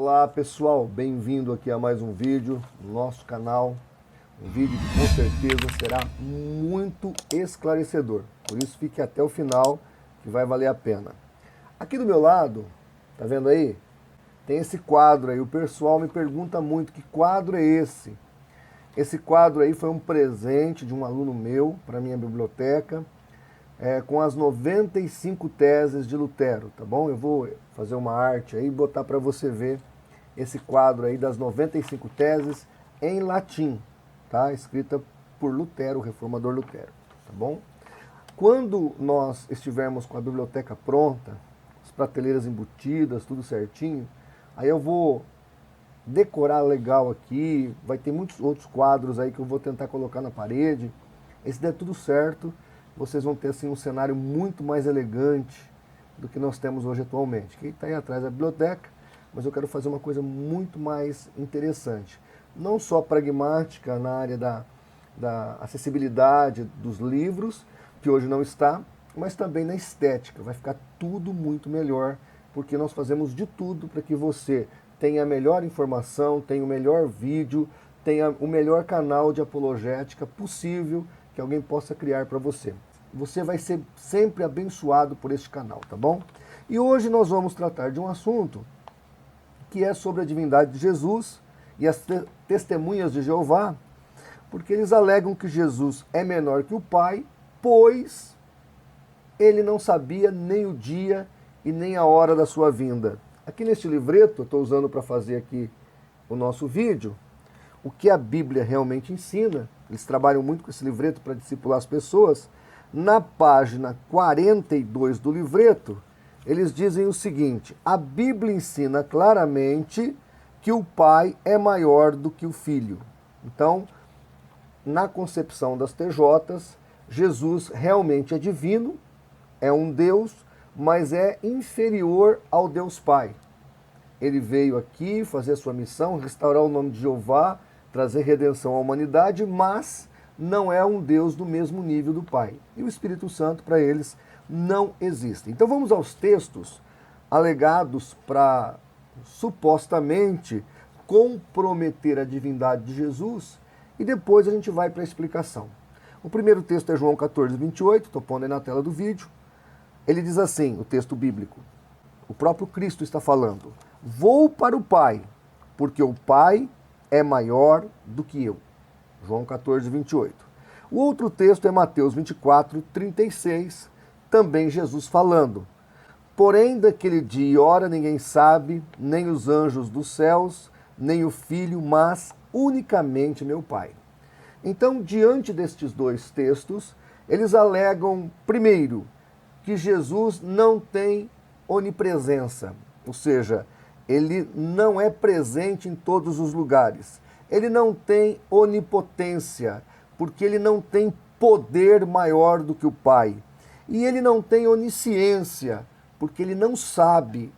Olá pessoal, bem-vindo aqui a mais um vídeo no nosso canal. Um vídeo que com certeza será muito esclarecedor, por isso fique até o final que vai valer a pena. Aqui do meu lado, tá vendo aí? Tem esse quadro aí, o pessoal me pergunta muito que quadro é esse? Esse quadro aí foi um presente de um aluno meu para minha biblioteca, com as 95 teses de Lutero, tá bom? Eu vou fazer uma arte aí e botar para você ver esse quadro aí das 95 teses em latim, tá? Escrita por Lutero, o reformador Lutero, tá bom? Quando nós estivermos com a biblioteca pronta, as prateleiras embutidas, tudo certinho, aí eu vou decorar legal aqui, vai ter muitos outros quadros aí que eu vou tentar colocar na parede. E se der tudo certo, vocês vão ter assim um cenário muito mais elegante do que nós temos hoje atualmente. Que está aí atrás da biblioteca, mas eu quero fazer uma coisa muito mais interessante. Não só pragmática na área da acessibilidade dos livros, que hoje não está, mas também na estética. Vai ficar tudo muito melhor, porque nós fazemos de tudo para que você tenha a melhor informação, tenha o melhor vídeo, tenha o melhor canal de apologética possível que alguém possa criar para você. Você vai ser sempre abençoado por este canal, tá bom? E hoje nós vamos tratar de um assunto que é sobre a divindade de Jesus e as testemunhas de Jeová, porque eles alegam que Jesus é menor que o Pai, pois ele não sabia nem o dia e nem a hora da sua vinda. Aqui neste livreto, eu estou usando para fazer aqui o nosso vídeo, o que a Bíblia realmente ensina. Eles trabalham muito com esse livreto para discipular as pessoas. Na página 42 do livreto, eles dizem o seguinte: a Bíblia ensina claramente que o Pai é maior do que o Filho. Então, na concepção das TJs, Jesus realmente é divino, é um Deus, mas é inferior ao Deus Pai. Ele veio aqui fazer a sua missão, restaurar o nome de Jeová, trazer redenção à humanidade, mas não é um Deus do mesmo nível do Pai. E o Espírito Santo, para eles, não existe. Então vamos aos textos alegados para supostamente comprometer a divindade de Jesus e depois a gente vai para a explicação. O primeiro texto é João 14, 28, estou pondo aí na tela do vídeo. Ele diz assim, o texto bíblico, o próprio Cristo está falando: vou para o Pai, porque o Pai é maior do que eu. João 14, 28. O outro texto é Mateus 24, 36, também Jesus falando: porém daquele dia e hora ninguém sabe, nem os anjos dos céus, nem o Filho, mas unicamente meu Pai. Então, diante destes dois textos, eles alegam, primeiro, que Jesus não tem onipresença, ou seja, ele não é presente em todos os lugares. Ele não tem onipotência, porque ele não tem poder maior do que o Pai. E ele não tem onisciência, porque ele não sabe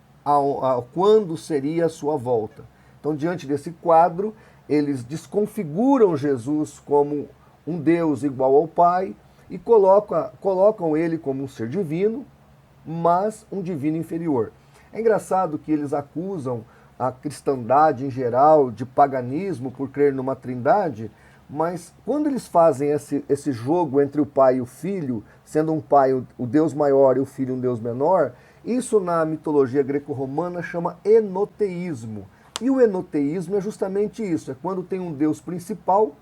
quando seria a sua volta. Então, diante desse quadro, eles desconfiguram Jesus como um Deus igual ao Pai e colocam ele como um ser divino, mas um divino inferior. É engraçado que eles acusam a cristandade em geral de paganismo por crer numa trindade, mas quando eles fazem esse jogo entre o Pai e o Filho, sendo um Pai o Deus maior e o Filho um Deus menor, isso na mitologia greco-romana chama enoteísmo. E o enoteísmo é justamente isso, é quando tem um Deus principal,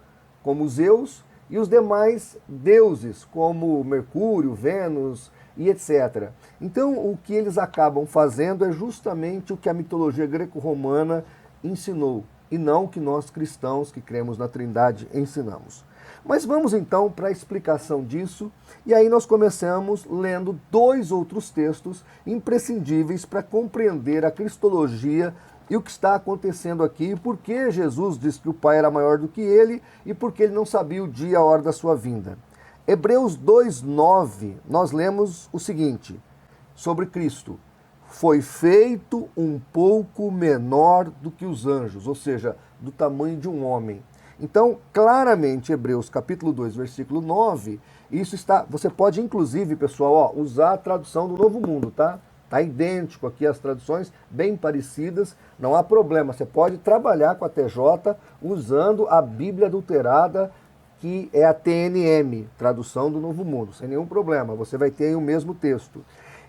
como Zeus, e os demais deuses, como Mercúrio, Vênus e etc. Então, o que eles acabam fazendo é justamente o que a mitologia greco-romana ensinou, e não o que nós cristãos que cremos na Trindade ensinamos. Mas vamos então para a explicação disso, e aí nós começamos lendo dois outros textos imprescindíveis para compreender a cristologia e o que está acontecendo aqui, por que Jesus disse que o Pai era maior do que ele e por que ele não sabia o dia e a hora da sua vinda. Hebreus 2:9, nós lemos o seguinte, sobre Cristo: foi feito um pouco menor do que os anjos, ou seja, do tamanho de um homem. Então, claramente, Hebreus capítulo 2, versículo 9, isso está, você pode inclusive, pessoal, usar a tradução do Novo Mundo, tá? Está idêntico aqui as traduções, bem parecidas, não há problema. Você pode trabalhar com a TJ usando a Bíblia adulterada, que é a TNM, tradução do Novo Mundo, sem nenhum problema. Você vai ter aí o mesmo texto.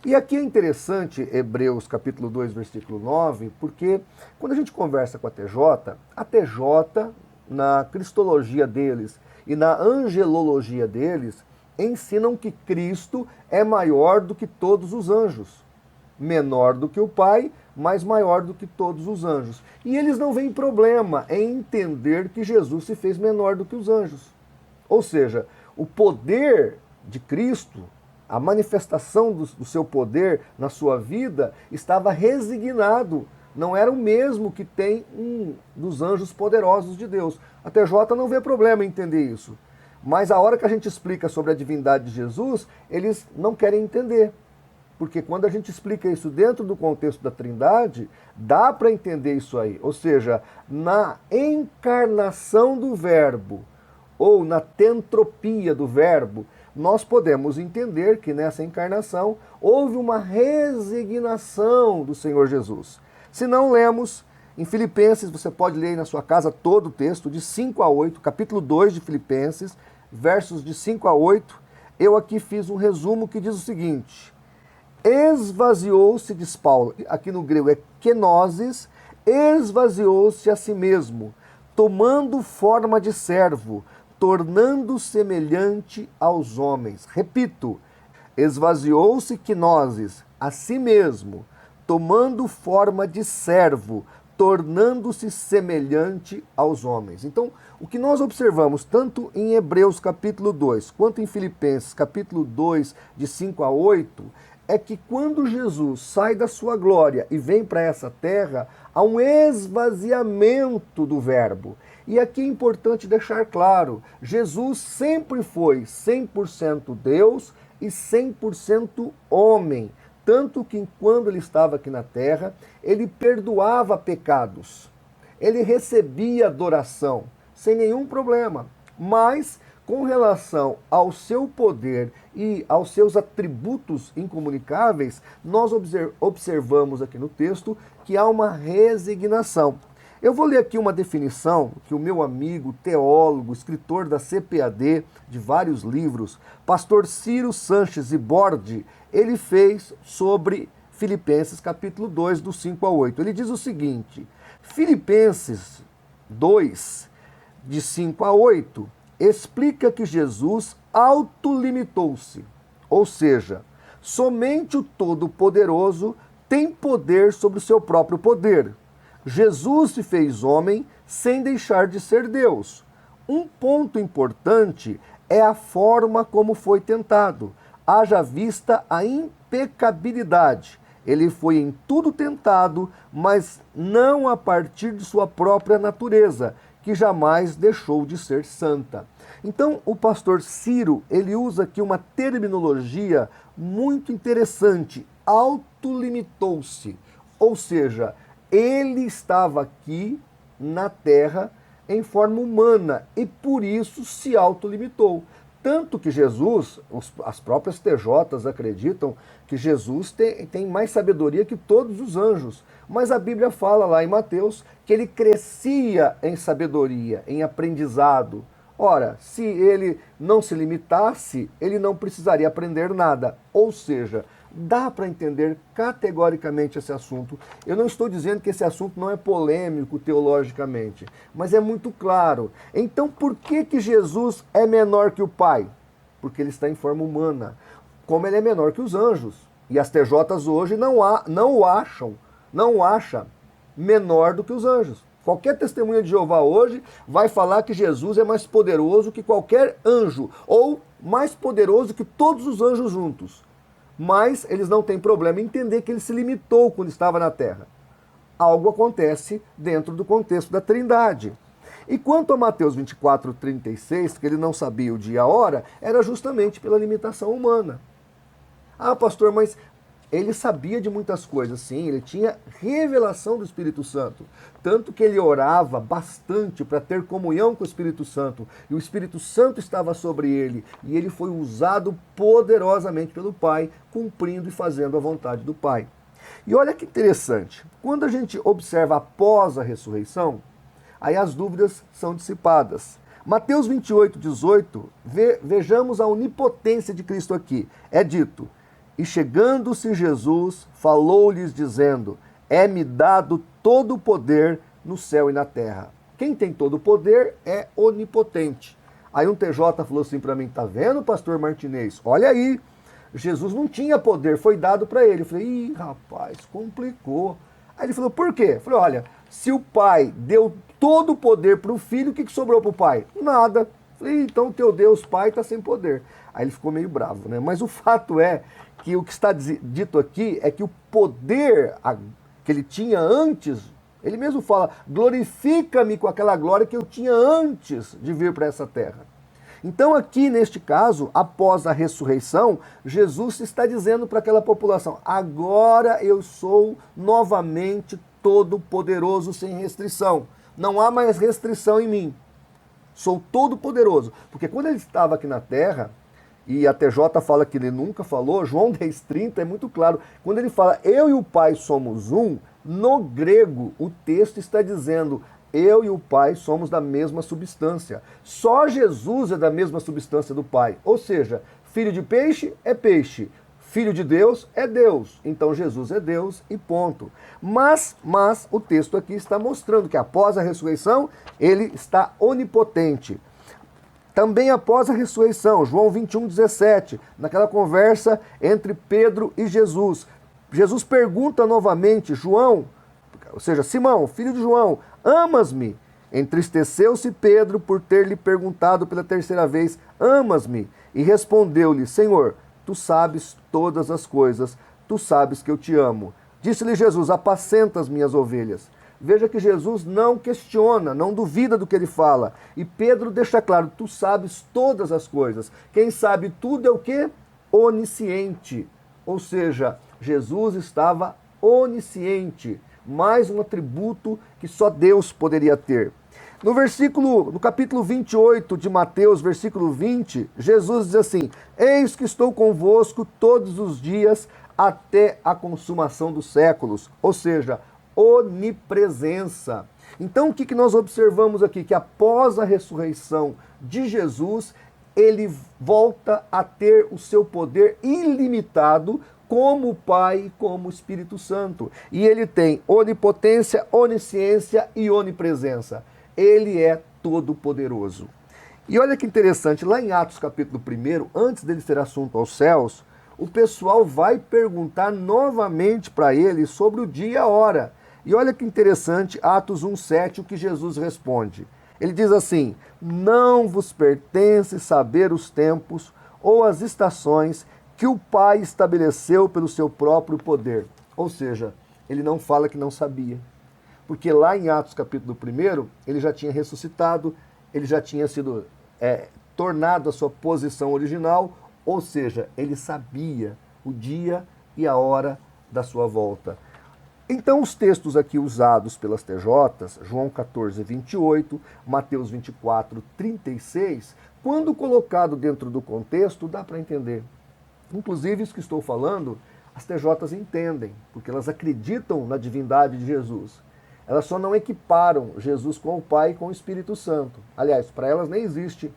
E aqui é interessante, Hebreus capítulo 2, versículo 9, porque quando a gente conversa com a TJ, na cristologia deles e na angelologia deles, ensinam que Cristo é maior do que todos os anjos. Menor do que o Pai, mas maior do que todos os anjos. E eles não veem problema em entender que Jesus se fez menor do que os anjos. Ou seja, o poder de Cristo, a manifestação do seu poder na sua vida, estava resignado. Não era o mesmo que tem um dos anjos poderosos de Deus. A TJ não vê problema em entender isso. Mas a hora que a gente explica sobre a divindade de Jesus, eles não querem entender. Porque quando a gente explica isso dentro do contexto da Trindade, dá para entender isso aí. Ou seja, na encarnação do Verbo, ou na tentropia do Verbo, nós podemos entender que nessa encarnação houve uma resignação do Senhor Jesus. Se não lemos, em Filipenses, você pode ler aí na sua casa todo o texto, de 5 a 8, capítulo 2 de Filipenses, versos de 5 a 8, eu aqui fiz um resumo que diz o seguinte: esvaziou-se, diz Paulo, aqui no grego é kenosis, esvaziou-se a si mesmo, tomando forma de servo, tornando semelhante aos homens. Repito, esvaziou-se kenosis a si mesmo, tomando forma de servo, tornando-se semelhante aos homens. Então, o que nós observamos tanto em Hebreus capítulo 2, quanto em Filipenses capítulo 2, de 5 a 8, é que quando Jesus sai da sua glória e vem para essa terra, há um esvaziamento do Verbo. E aqui é importante deixar claro, Jesus sempre foi 100% Deus e 100% homem. Tanto que quando ele estava aqui na terra, ele perdoava pecados. Ele recebia adoração, sem nenhum problema. Mas, com relação ao seu poder e aos seus atributos incomunicáveis, nós observamos aqui no texto que há uma resignação. Eu vou ler aqui uma definição que o meu amigo, teólogo, escritor da CPAD, de vários livros, pastor Ciro Sanches e Bordi, ele fez sobre Filipenses capítulo 2, do 5 a 8. Ele diz o seguinte: Filipenses 2, de 5 a 8, explica que Jesus autolimitou-se, ou seja, somente o Todo-Poderoso tem poder sobre o seu próprio poder. Jesus se fez homem sem deixar de ser Deus. Um ponto importante é a forma como foi tentado. Haja vista a impecabilidade. Ele foi em tudo tentado, mas não a partir de sua própria natureza, que jamais deixou de ser santa. Então, o pastor Ciro, ele usa aqui uma terminologia muito interessante, autolimitou-se, ou seja, ele estava aqui na terra em forma humana e por isso se autolimitou. Tanto que Jesus, as próprias TJs acreditam que Jesus tem mais sabedoria que todos os anjos. Mas a Bíblia fala lá em Mateus que ele crescia em sabedoria, em aprendizado. Ora, se ele não se limitasse, ele não precisaria aprender nada. Ou seja, dá para entender categoricamente esse assunto. Eu não estou dizendo que esse assunto não é polêmico teologicamente, mas é muito claro. Então, por que Jesus é menor que o Pai? Porque ele está em forma humana. Como ele é menor que os anjos. E as TJs hoje não o acham menor do que os anjos. Qualquer testemunha de Jeová hoje vai falar que Jesus é mais poderoso que qualquer anjo, ou mais poderoso que todos os anjos juntos. Mas eles não têm problema em entender que ele se limitou quando estava na terra. Algo acontece dentro do contexto da Trindade. E quanto a Mateus 24, 36, que ele não sabia o dia e a hora, era justamente pela limitação humana. Ah, pastor, mas ele sabia de muitas coisas, sim, ele tinha revelação do Espírito Santo. Tanto que ele orava bastante para ter comunhão com o Espírito Santo. E o Espírito Santo estava sobre ele. E ele foi usado poderosamente pelo Pai, cumprindo e fazendo a vontade do Pai. E olha que interessante, quando a gente observa após a ressurreição, aí as dúvidas são dissipadas. Mateus 28, 18, vejamos a onipotência de Cristo aqui. É dito: e chegando-se Jesus, falou-lhes dizendo: é-me dado todo o poder no céu e na terra. Quem tem todo o poder é onipotente. Aí um TJ falou assim para mim: tá vendo, pastor Martinez? Olha aí, Jesus não tinha poder, foi dado para ele. Eu falei: ih, rapaz, complicou. Aí ele falou: por quê? Eu falei: olha, se o pai deu todo o poder para o filho, o que sobrou para o pai? Nada. Eu falei: então teu Deus pai está sem poder. Aí ele ficou meio bravo, né? Mas o fato é que o que está dito aqui é que o poder que ele tinha antes, ele mesmo fala: glorifica-me com aquela glória que eu tinha antes de vir para essa terra. Então aqui, neste caso, após a ressurreição, Jesus está dizendo para aquela população: agora eu sou novamente todo-poderoso sem restrição. Não há mais restrição em mim. Sou todo-poderoso. Porque quando ele estava aqui na terra, e a TJ fala que ele nunca falou, João 10,30 é muito claro. Quando ele fala eu e o Pai somos um, no grego o texto está dizendo eu e o Pai somos da mesma substância. Só Jesus é da mesma substância do Pai. Ou seja, filho de peixe é peixe, filho de Deus é Deus. Então Jesus é Deus e ponto. Mas o texto aqui está mostrando que após a ressurreição ele está onipotente. Também após a ressurreição, João 21,17, naquela conversa entre Pedro e Jesus, Jesus pergunta novamente: João, ou seja, Simão, filho de João, amas-me? Entristeceu-se Pedro por ter lhe perguntado pela terceira vez: amas-me? E respondeu-lhe: Senhor, tu sabes todas as coisas, tu sabes que eu te amo. Disse-lhe Jesus: apacenta as minhas ovelhas. Veja que Jesus não questiona, não duvida do que ele fala. E Pedro deixa claro: tu sabes todas as coisas. Quem sabe tudo é o quê? Onisciente. Ou seja, Jesus estava onisciente. Mais um atributo que só Deus poderia ter. No capítulo 28 de Mateus, versículo 20, Jesus diz assim: eis que estou convosco todos os dias até a consumação dos séculos. Ou seja, onipresença. Então o que nós observamos aqui? Que após a ressurreição de Jesus, ele volta a ter o seu poder ilimitado como o Pai e como o Espírito Santo. E ele tem onipotência, onisciência e onipresença. Ele é todo-poderoso. E olha que interessante, lá em Atos capítulo 1, antes dele ser assunto aos céus, o pessoal vai perguntar novamente para ele sobre o dia e a hora. E olha que interessante, Atos 1,7, o que Jesus responde. Ele diz assim: não vos pertence saber os tempos ou as estações que o Pai estabeleceu pelo seu próprio poder. Ou seja, ele não fala que não sabia. Porque lá em Atos capítulo 1, ele já tinha ressuscitado, ele já tinha sido tornado a sua posição original, ou seja, ele sabia o dia e a hora da sua volta. Então os textos aqui usados pelas TJs, João 14, 28, Mateus 24, 36, quando colocado dentro do contexto, dá para entender. Inclusive, isso que estou falando, as TJs entendem, porque elas acreditam na divindade de Jesus. Elas só não equiparam Jesus com o Pai e com o Espírito Santo. Aliás, para elas nem existe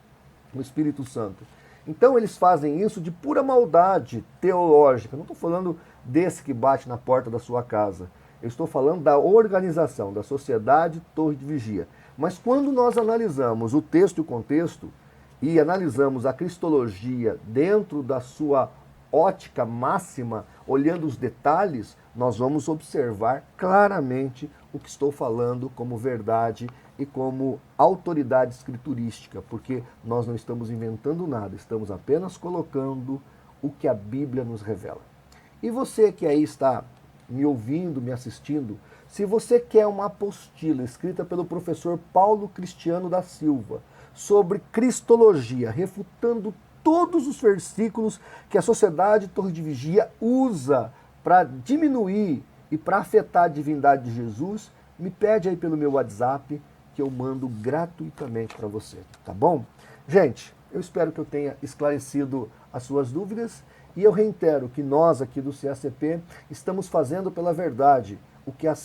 o Espírito Santo. Então eles fazem isso de pura maldade teológica. Não estou falando desse que bate na porta da sua casa. Eu estou falando da organização, da sociedade Torre de Vigia. Mas quando nós analisamos o texto e o contexto, e analisamos a cristologia dentro da sua ótica máxima, olhando os detalhes, nós vamos observar claramente o que estou falando como verdade e como autoridade escriturística, porque nós não estamos inventando nada, estamos apenas colocando o que a Bíblia nos revela. E você que aí está me ouvindo, me assistindo, se você quer uma apostila escrita pelo professor Paulo Cristiano da Silva sobre cristologia, refutando todos os versículos que a sociedade Torre de Vigia usa para diminuir e para afetar a divindade de Jesus, me pede aí pelo meu WhatsApp que eu mando gratuitamente para você, tá bom? Gente, eu espero que eu tenha esclarecido as suas dúvidas e eu reitero que nós aqui do CACP estamos fazendo pela verdade,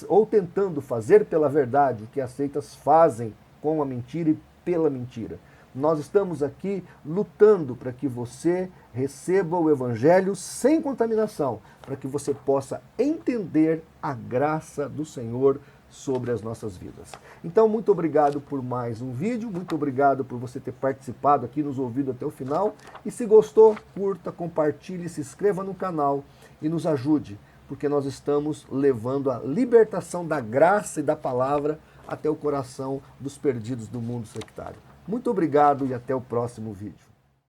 ou tentando fazer pela verdade o que as seitas fazem com a mentira e pela mentira. Nós estamos aqui lutando para que você receba o Evangelho sem contaminação, para que você possa entender a graça do Senhor sobre as nossas vidas. Então, muito obrigado por mais um vídeo, muito obrigado por você ter participado aqui, nos ouvido até o final. E se gostou, curta, compartilhe, se inscreva no canal e nos ajude, porque nós estamos levando a libertação da graça e da palavra até o coração dos perdidos do mundo sectário. Muito obrigado e até o próximo vídeo.